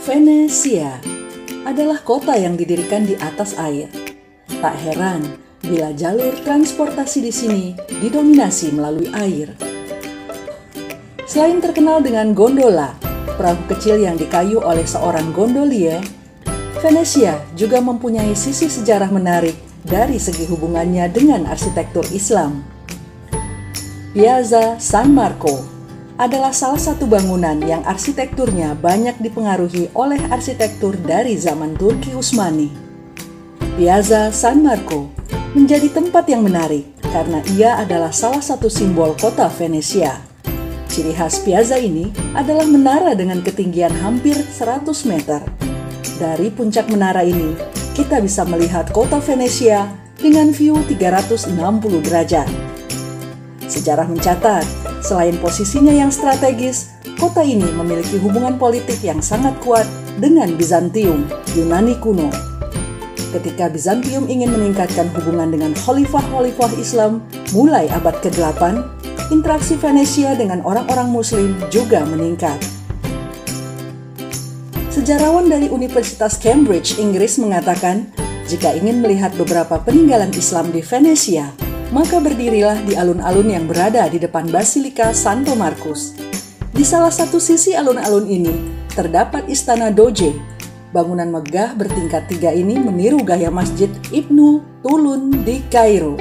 Venesia adalah kota yang didirikan di atas air. Tak heran bila jalur transportasi di sini didominasi melalui air. Selain terkenal dengan gondola, perahu kecil yang dikayu oleh seorang gondolier, Venesia juga mempunyai sisi sejarah menarik dari segi hubungannya dengan arsitektur Islam. Piazza San Marco adalah salah satu bangunan yang arsitekturnya banyak dipengaruhi oleh arsitektur dari zaman Turki Utsmani. Piazza San Marco menjadi tempat yang menarik karena ia adalah salah satu simbol kota Venesia. Ciri khas piazza ini adalah menara dengan ketinggian hampir 100 meter. Dari puncak menara ini, kita bisa melihat kota Venesia dengan view 360 derajat. Sejarah mencatat, selain posisinya yang strategis, kota ini memiliki hubungan politik yang sangat kuat dengan Bizantium, Yunani kuno. Ketika Bizantium ingin meningkatkan hubungan dengan khalifah-khalifah Islam mulai abad ke-8, interaksi Venesia dengan orang-orang Muslim juga meningkat. Sejarawan dari Universitas Cambridge, Inggris mengatakan, jika ingin melihat beberapa peninggalan Islam di Venesia, maka berdirilah di alun-alun yang berada di depan Basilika Santo Marcus. Di salah satu sisi alun-alun ini, terdapat Istana Doge. Bangunan megah bertingkat 3 ini meniru gaya Masjid Ibnu Tulun di Kairo.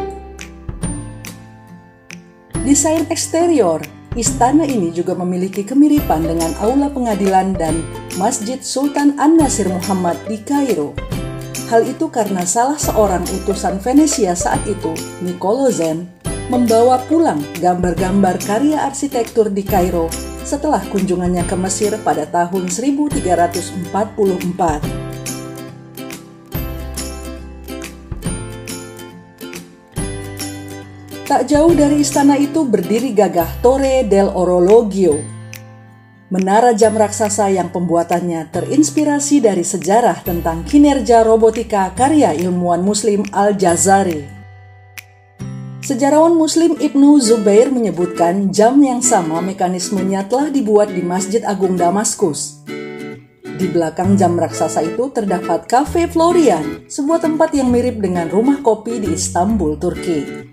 Desain eksterior, istana ini juga memiliki kemiripan dengan aula pengadilan dan Masjid Sultan An-Nasir Muhammad di Kairo. Hal itu karena salah seorang utusan Venesia saat itu, Niccolo Zen, membawa pulang gambar-gambar karya arsitektur di Kairo setelah kunjungannya ke Mesir pada tahun 1344. Tak jauh dari istana itu berdiri gagah Torre del Orologio, menara jam raksasa yang pembuatannya terinspirasi dari sejarah tentang kinerja robotika karya ilmuwan Muslim Al-Jazari. Sejarawan Muslim Ibnu Zubair menyebutkan jam yang sama mekanismenya telah dibuat di Masjid Agung Damaskus. Di belakang jam raksasa itu terdapat Cafe Florian, sebuah tempat yang mirip dengan rumah kopi di Istanbul, Turki.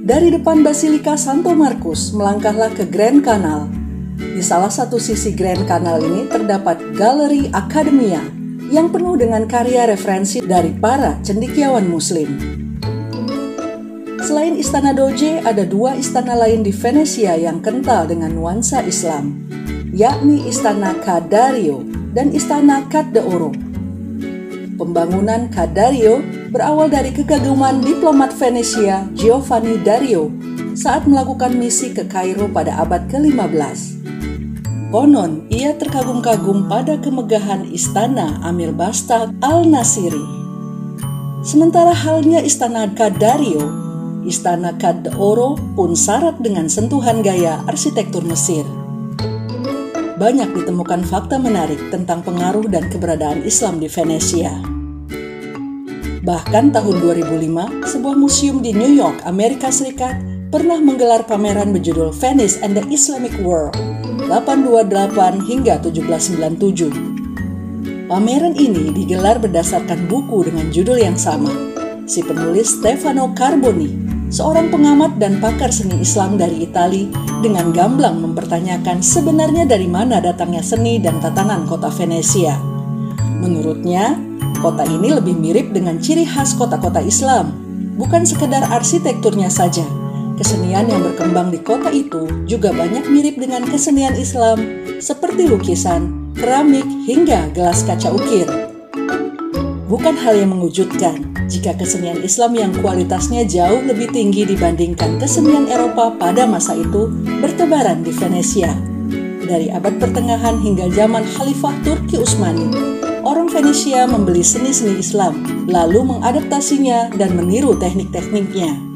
Dari depan Basilika Santo Marcus, melangkahlah ke Grand Canal. Di salah satu sisi Grand Canal ini terdapat Galeri Accademia yang penuh dengan karya referensi dari para cendekiawan Muslim. Selain Istana Doge, ada 2 istana lain di Venesia yang kental dengan nuansa Islam, yakni Istana Ca' Dario dan Istana Ca' d'Oro. Pembangunan Ca' Dario berawal dari kekaguman diplomat Venesia Giovanni Dario saat melakukan misi ke Kairo pada abad ke-15. Konon, ia terkagum-kagum pada kemegahan istana Amir Basta al-Nasiri. Sementara halnya Istana Ca' Dario, Istana Ca' d'Oro pun syarat dengan sentuhan gaya arsitektur Mesir. Banyak ditemukan fakta menarik tentang pengaruh dan keberadaan Islam di Venesia. Bahkan tahun 2005, sebuah museum di New York, Amerika Serikat, pernah menggelar pameran berjudul Venice and the Islamic World 828 hingga 1797. Pameran ini digelar berdasarkan buku dengan judul yang sama. Si penulis Stefano Carboni, seorang pengamat dan pakar seni Islam dari Italia, dengan gamblang mempertanyakan sebenarnya dari mana datangnya seni dan tatanan kota Venesia. Menurutnya, kota ini lebih mirip dengan ciri khas kota-kota Islam, bukan sekedar arsitekturnya saja. Kesenian yang berkembang di kota itu juga banyak mirip dengan kesenian Islam, seperti lukisan, keramik, hingga gelas kaca ukir. Bukan hal yang mengejutkan jika kesenian Islam yang kualitasnya jauh lebih tinggi dibandingkan kesenian Eropa pada masa itu bertebaran di Venesia. Dari abad pertengahan hingga zaman Khalifah Turki Utsmani, orang Venesia membeli seni-seni Islam, lalu mengadaptasinya dan meniru teknik-tekniknya.